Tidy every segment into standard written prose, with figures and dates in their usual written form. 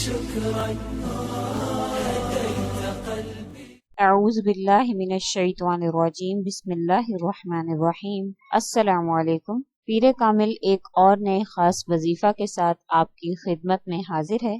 شكرا هديت قلبي. اعوذ باللہ من الشیطان الرجیم، بسم اللہ الرحمن الرحیم۔ السلام علیکم۔ پیر کامل ایک اور نئے خاص وظیفہ کے ساتھ آپ کی خدمت میں حاضر ہے۔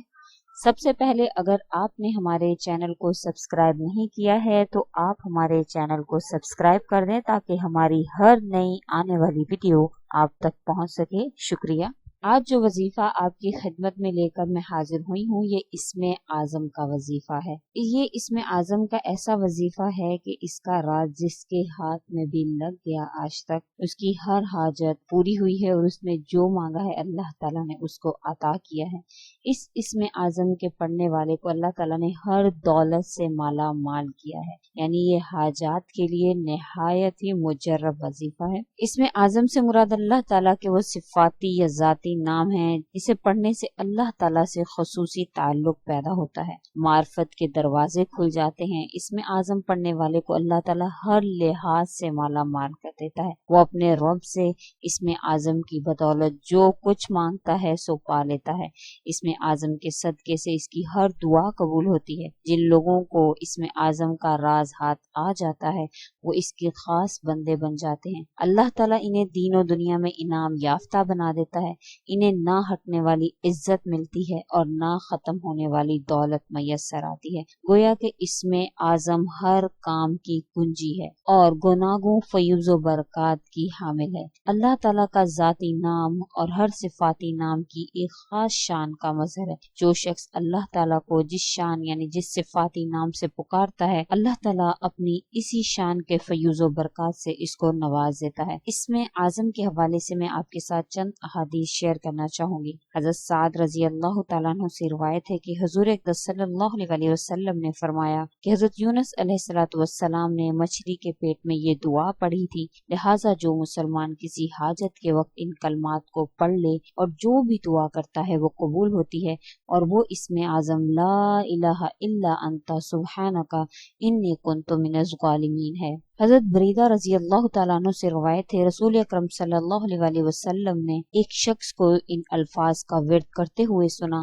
سب سے پہلے اگر آپ نے ہمارے چینل کو سبسکرائب نہیں کیا ہے تو آپ ہمارے چینل کو سبسکرائب کر دیں تاکہ ہماری ہر نئی آنے والی ویڈیو آپ تک پہنچ سکے۔ شکریہ۔ آج جو وظیفہ آپ کی خدمت میں لے کر میں حاضر ہوئی ہوں یہ اسم اعظم کا وظیفہ ہے۔ یہ اسم اعظم کا ایسا وظیفہ ہے کہ اس کا راز جس کے ہاتھ میں بھی لگ گیا آج تک اس کی ہر حاجت پوری ہوئی ہے اور اس نے جو مانگا ہے اللہ تعالیٰ نے اس کو عطا کیا ہے۔ اس اسم اعظم کے پڑھنے والے کو اللہ تعالیٰ نے ہر دولت سے مالا مال کیا ہے، یعنی یہ حاجات کے لیے نہایت ہی مجرب وظیفہ ہے۔ اسم اعظم سے مراد اللہ تعالیٰ کے وہ صفاتی یا ذاتی نام ہے جسے پڑھنے سے اللہ تعالیٰ سے خصوصی تعلق پیدا ہوتا ہے، معرفت کے دروازے کھل جاتے ہیں۔ اسم اعظم پڑھنے والے کو اللہ تعالیٰ ہر لحاظ سے مالا مال کر دیتا ہے۔ وہ اپنے رب سے اسم اعظم کی بدولت جو کچھ مانگتا ہے سو پا لیتا ہے۔ اسم اعظم کے صدقے سے اس کی ہر دعا قبول ہوتی ہے۔ جن لوگوں کو اسم اعظم کا راز ہاتھ آ جاتا ہے وہ اس کے خاص بندے بن جاتے ہیں۔ اللہ تعالیٰ انہیں دین و دنیا میں انعام یافتہ بنا دیتا ہے۔ انہیں نہ ہٹنے والی عزت ملتی ہے اور نہ ختم ہونے والی دولت میسر آتی ہے۔ گویا کہ اسم اعظم ہر کام کی کنجی ہے اور گناہوں فیوز و برکات کی حامل ہے۔ اللہ تعالیٰ کا ذاتی نام اور ہر صفاتی نام کی ایک خاص شان کا مظہر ہے۔ جو شخص اللہ تعالیٰ کو جس شان یعنی جس صفاتی نام سے پکارتا ہے اللہ تعالیٰ اپنی اسی شان کے فیوز و برکات سے اس کو نواز دیتا ہے۔ اسم اعظم کے حوالے سے میں آپ کے ساتھ چند احادیث شیئر کرنا چاہوں گی۔ حضرت سعد رضی اللہ تعالیٰ عنہ سے روایت ہے کہ حضور اقدس صلی اللہ علیہ وسلم نے فرمایا کہ حضرت یونس علیہ السلام نے مچھلی کے پیٹ میں یہ دعا پڑھی تھی، لہٰذا جو مسلمان کسی حاجت کے وقت ان کلمات کو پڑھ لے اور جو بھی دعا کرتا ہے وہ قبول ہوتی ہے، اور وہ اسم اعظم لا الہ الا انت سبحانک انی کنت من الظالمین ہے۔ حضرت بریدہ رضی اللہ تعالیٰ عنہ سے روایت ہے رسول اکرم صلی اللہ علیہ وسلم نے ایک شخص کو ان الفاظ کا ورد کرتے ہوئے سنا۔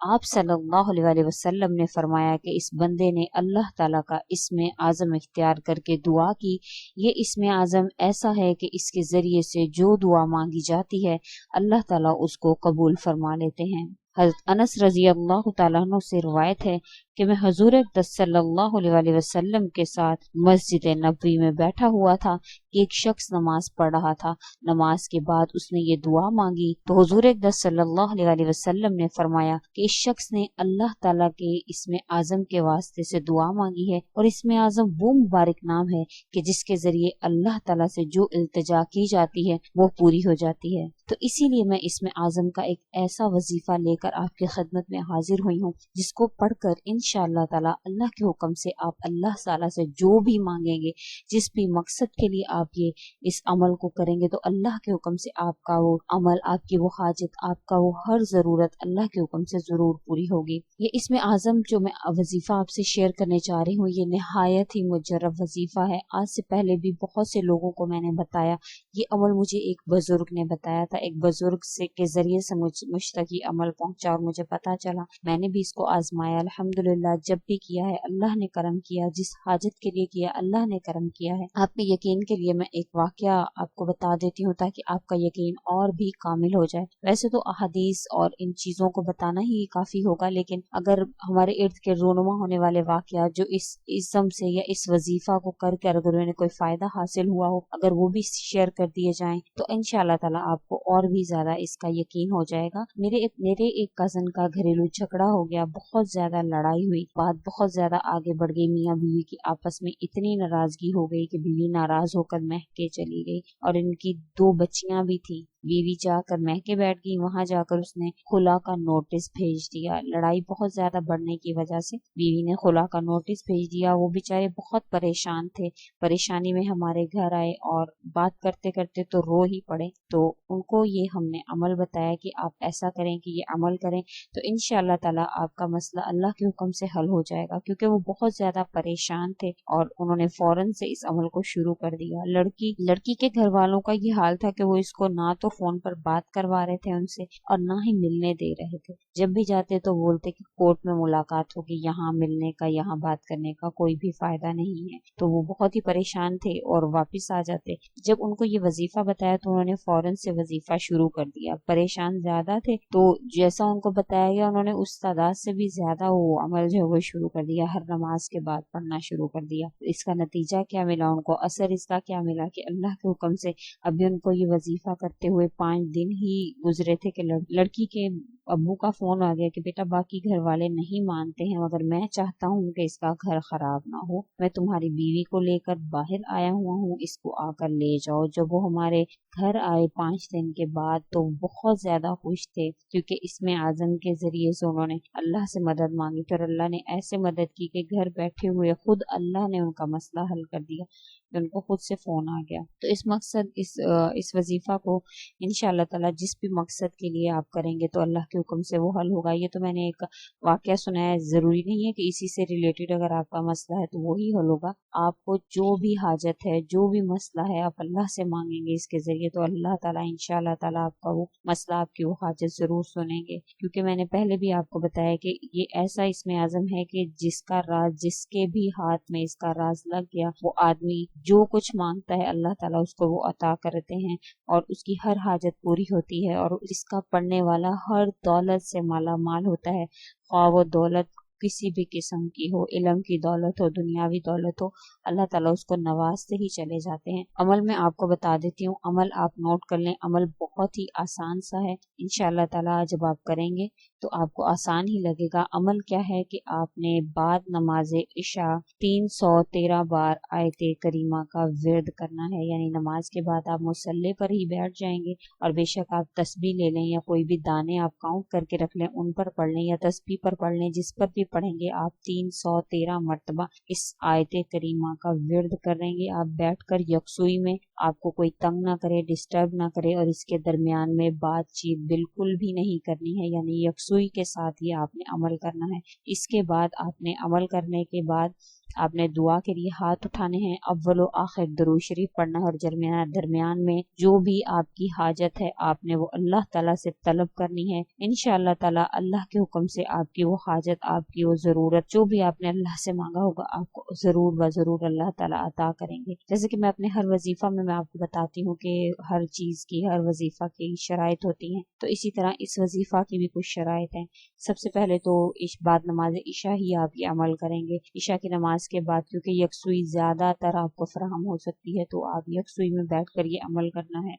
آپ صلی اللہ علیہ وسلم نے فرمایا کہ اس بندے نے اللہ تعالیٰ کا اسم اعظم اختیار کر کے دعا کی۔ یہ اسم اعظم ایسا ہے کہ اس کے ذریعے سے جو دعا مانگی جاتی ہے اللہ تعالیٰ اس کو قبول فرما لیتے ہیں۔ حضرت انس رضی اللہ تعالیٰ عنہ سے روایت ہے کہ میں حضور اقدس صلی اللہ علیہ وسلم کے ساتھ مسجد نبوی میں بیٹھا ہوا تھا کہ ایک شخص نماز پڑھ رہا تھا۔ نماز کے بعد اس نے یہ دعا مانگی تو حضور اقدس صلی اللہ علیہ وسلم نے فرمایا کہ اس شخص نے اللہ تعالیٰ کے اسم اعظم کے واسطے سے دعا مانگی ہے، اور اسم اعظم وہ مبارک نام ہے کہ جس کے ذریعے اللہ تعالیٰ سے جو التجا کی جاتی ہے وہ پوری ہو جاتی ہے۔ تو اسی لیے میں اسم اعظم کا ایک ایسا وظیفہ لے کر آپ کی خدمت میں حاضر ہوئی ہوں جس کو پڑھ کر انشاءاللہ تعالیٰ اللہ کے حکم سے آپ اللہ تعالیٰ سے جو بھی مانگیں گے، جس بھی مقصد کے لیے آپ یہ اس عمل کو کریں گے تو اللہ کے حکم سے آپ کا وہ عمل، آپ کی وہ حاجت، آپ کا وہ ہر ضرورت اللہ کے حکم سے ضرور پوری ہوگی۔ یہ اسم اعظم جو میں وظیفہ آپ سے شیئر کرنے چاہ رہی ہوں یہ نہایت ہی مجرب وظیفہ ہے۔ آج سے پہلے بھی بہت سے لوگوں کو میں نے بتایا، یہ عمل مجھے ایک بزرگ نے بتایا تھا، ایک بزرگ سے کے ذریعے سے مجھ تک یہ عمل پہنچا اور مجھے پتا چلا، میں نے بھی اس کو آزمایا۔ الحمدللہ جب بھی کیا ہے اللہ نے کرم کیا، جس حاجت کے لیے کیا اللہ نے کرم کیا ہے۔ آپ کے یقین کے لیے میں ایک واقعہ آپ کو بتا دیتی ہوں تاکہ آپ کا یقین اور بھی کامل ہو جائے۔ ویسے تو احادیث اور ان چیزوں کو بتانا ہی کافی ہوگا، لیکن اگر ہمارے ارد گرد رونما ہونے والے واقعات جو اس اسم سے یا اس وظیفہ کو کر کے اگر انہیں کوئی فائدہ حاصل ہوا ہو اگر وہ بھی شیئر کر دیے جائیں تو انشاءاللہ تعالیٰ آپ کو اور بھی زیادہ اس کا یقین ہو جائے گا۔ میرے ایک کزن کا گھریلو جھگڑا ہو گیا، بہت زیادہ لڑائی ہوئی، بات بہت زیادہ آگے بڑھ گئی، میاں بیوی کی آپس میں اتنی ناراضگی ہو گئی کہ بیوی ناراض ہو کر مہکے چلی گئی، اور ان کی 2 بچیاں بھی تھیں۔ بیوی جا کر مہکے بیٹھ گئی، وہاں جا کر اس نے خلا کا نوٹس بھیج دیا۔ لڑائی بہت زیادہ بڑھنے کی وجہ سے بیوی نے خلا کا نوٹس بھیج دیا۔ وہ بیچارے بہت پریشان تھے، پریشانی میں ہمارے گھر آئے اور بات کرتے کرتے تو رو ہی پڑے۔ تو ان کو یہ ہم نے عمل بتایا کہ آپ ایسا کریں کہ یہ عمل کریں تو انشاءاللہ تعالیٰ آپ کا مسئلہ اللہ کے حکم سے حل ہو جائے گا، کیونکہ وہ بہت زیادہ پریشان تھے اور انہوں نے فوراً سے اس عمل کو شروع کر دیا۔ لڑکی کے گھر والوں کا یہ حال تھا کہ وہ اس کو نہ تو तो फोन पर बात करवा रहे थे उनसे और ना ही मिलने दे रहे थे। जब भी जाते तो बोलते कि कोर्ट में मुलाकात होगी, यहाँ मिलने का, यहाँ बात करने का कोई भी फायदा नहीं है। तो वो बहुत ही परेशान थे और वापस आ जाते। जब उनको ये वजीफा बताया तो उन्होंने फौरन से वजीफा शुरू कर दिया। परेशान ज्यादा थे तो जैसा उनको बताया गया उन्होंने उस तादाद से भी ज्यादा वो अमल जो है वो शुरू कर दिया, हर नमाज के बाद पढ़ना शुरू कर दिया। इसका नतीजा क्या मिला उनको, असर इसका क्या मिला कि अल्लाह के हुक्म से अभी उनको ये वजीफा करते हुए 5 दिन ही गुजरे थे कि लड़की के अब्बू का फोन आ गया कि बेटा बाकी घर वाले नहीं मानते हैं मगर मैं चाहता हूँ कि इसका घर खराब ना हो, मैं तुम्हारी बीवी को लेकर बाहर आया हुआ हूँ, इसको आकर ले जाओ। जब वो हमारे घर आए 5 दिन के बाद तो बहुत ज्यादा खुश थे क्योंकि इसमें आजम के जरिए से उन्होंने अल्लाह से मदद मांगी। फिर अल्लाह ने ऐसे मदद की कि घर बैठे हुए खुद अल्लाह ने उनका मसला हल कर दिया कि उनको खुद से फोन आ गया। तो इस मकसद इस वजीफा को इंशाअल्लाह ताला जिस भी मकसद के लिए आप करेंगे तो अल्लाह के हुक्म से वो हल होगा। ये तो मैंने एक वाकया सुना है, जरूरी नहीं है कि इसी से रिलेटेड अगर आपका मसला है तो वो ही हल होगा। आपको जो भी हाजत है, जो भी मसला है, आप अल्लाह से मांगेंगे इसके जरिए तो अल्लाह ताला इंशाअल्लाह ताला आपका वो मसला, आपकी वो हाजत जरूर सुनेंगे। क्योंकि मैंने पहले भी आपको बताया कि ये ऐसा इसमें आजम है कि जिसका राज, जिसके भी हाथ में इसका राज लग गया, वो आदमी जो कुछ मांगता है अल्लाह ताला उसको वो अता करते हैं और उसकी हर हाजत पूरी होती है और इसका पढ़ने वाला हर दौलत से माला माल होता है। ख्वाह वो दौलत किसी भी किस्म की हो, इल्म की दौलत हो, दुनियावी दौलत हो, अल्लाह ताला उसको नवाजते ही चले जाते हैं। अमल में आपको बता देती हूँ, अमल आप नोट कर लें, अमल बहुत ही आसान सा है। इंशाअल्लाह ताला जब आप करेंगे तो आपको आसान ही लगेगा। अमल क्या है कि आपने बाद नमाज इशा 313 बार आयत करीमा का विर्द करना है, यानी नमाज के बाद आप मुसल्ले पर ही बैठ जाएंगे और बेशक आप तस्बीह ले लें या कोई भी दाने आप काउंट करके रख लें उन पर पढ़ लें या तस्बीह पर पढ़ लें, जिस पर भी पढ़ेंगे आप 313 मरतबा इस आयत करीमा का विर्द करेंगे। आप बैठकर यकसुई में, आपको कोई तंग ना करे, डिस्टर्ब ना करे और इसके दरमियान में बातचीत बिल्कुल भी नहीं करनी है, यानी यकसुई के साथ ही आपने अमल करना है। इसके बाद आपने अमल करने के बाद आपने दुआ के लिए हाथ उठाने हैं, अव्वल व आखिर दुरूद शरीफ पढ़ना है और दरमियान में जो भी आपकी हाजत है आपने वो अल्लाह ताला से तलब करनी है। इंशाअल्लाह ताला अल्लाह के हुक्म से आपकी वो हाजत, आपकी वो जरूरत जो भी आपने अल्लाह से मांगा होगा आपको जरूर व जरूर अल्लाह ताला अता करेंगे। जैसे कि मैं अपने हर वजीफा में मैं आपको बताती हूँ कि हर चीज की, हर वजीफा की शराइत होती है, तो इसी तरह इस वजीफा की भी कुछ शराइत है। सबसे पहले तो बाद नमाज इशा ही आप ये अमल करेंगे। इशा की नमाज के बाद क्योंकि यकसुई ज्यादातर आपको फराहम हो सकती है तो आप यकसुई में बैठकर ये अमल करना है।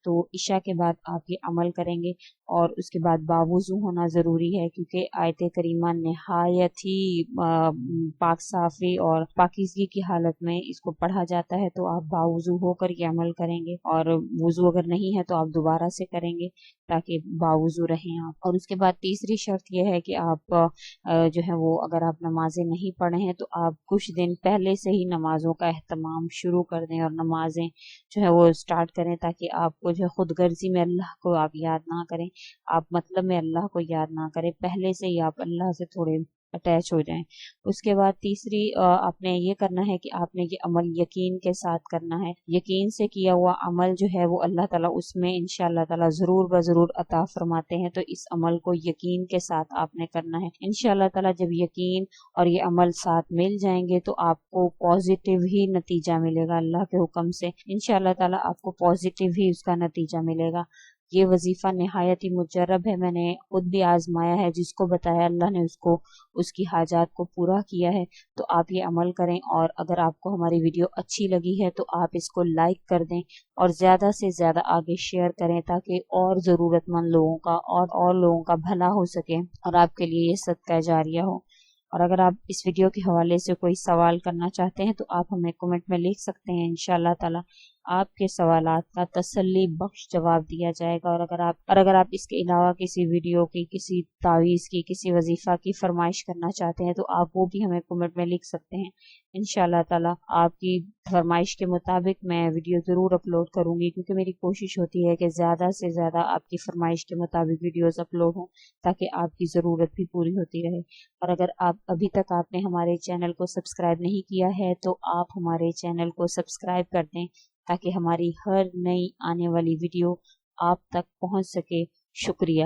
तो इशा के बाद आप ये अमल करेंगे और उसके बाद बावुज़ू होना ज़रूरी है क्योंकि आयत करीमा नहायत ही पाक साफ़ी और पाकीज़गी की हालत में इसको पढ़ा जाता है। तो आप बावुज़ू होकर ये अमल करेंगे और वुज़ू अगर नहीं है तो आप दोबारा से करेंगे ताकि बावुज़ू रहें आप। और उसके बाद तीसरी शर्त यह है कि आप जो है वो अगर आप नमाजें नहीं पढ़े हैं तो आप कुछ दिन पहले से ही नमाजों का एहतमाम शुरू कर दें और नमाजें जो है वो स्टार्ट करें ताकि आपको जो खुद गर्जी में अल्लाह को आप याद ना करें, आप मतलब में अल्लाह को याद ना करें, पहले से ही आप अल्लाह से थोड़े अटैच हो जाएं। उसके बाद तीसरी आपने ये करना है कि आपने ये अमल यकीन के साथ करना है। यकीन से किया हुआ अमल जो है वो अल्लाह ताला उसमें इंशाअल्लाह ताला जरूर ब जरूर अता फरमाते हैं। तो इस अमल को यकीन के साथ आपने करना है। इंशाअल्लाह ताला जब यकीन और ये अमल साथ मिल जाएंगे तो आपको पॉजिटिव ही नतीजा मिलेगा। अल्लाह के हुक्म से इंशाअल्लाह ताला आपको पॉजिटिव ही उसका नतीजा मिलेगा। ये वजीफा निहायत ही मुजर्रब है, मैंने खुद भी आजमाया है, जिसको बताया अल्लाह ने उसको उसकी हाजात को पूरा किया है। तो आप ये अमल करें और अगर आपको हमारी वीडियो अच्छी लगी है तो आप इसको लाइक कर दें और ज़्यादा से ज़्यादा आगे शेयर करें ताकि और ज़रूरतमंद लोगों का और लोगों का भला हो सके और आपके लिए ये सदका जारिया हो। और अगर आप इस वीडियो के हवाले से कोई सवाल करना चाहते हैं तो आप हमें कमेंट में लिख सकते हैं। इंशाअल्लाह ताला आपके सवालात का तसल्ली बख्श जवाब दिया जाएगा। और अगर आप इसके अलावा किसी वीडियो की, किसी तावीज़ की, किसी वजीफा की फरमाइश करना चाहते हैं तो आप वो भी हमें कमेंट में लिख सकते हैं। इंशाअल्लाह ताला आपकी फरमाइश के मुताबिक मैं वीडियो ज़रूर अपलोड करूँगी क्योंकि मेरी कोशिश होती है कि ज़्यादा से ज़्यादा आपकी फरमाइश के मुताबिक वीडियोज़ अपलोड हों ताकि आपकी ज़रूरत भी पूरी होती रहे। और अगर आप अभी तक आपने हमारे चैनल को सब्सक्राइब नहीं किया है तो आप हमारे चैनल को सब्सक्राइब कर दें ताकि हमारी हर नई आने वाली वीडियो آپ تک پہنچ سکے۔ شکریہ۔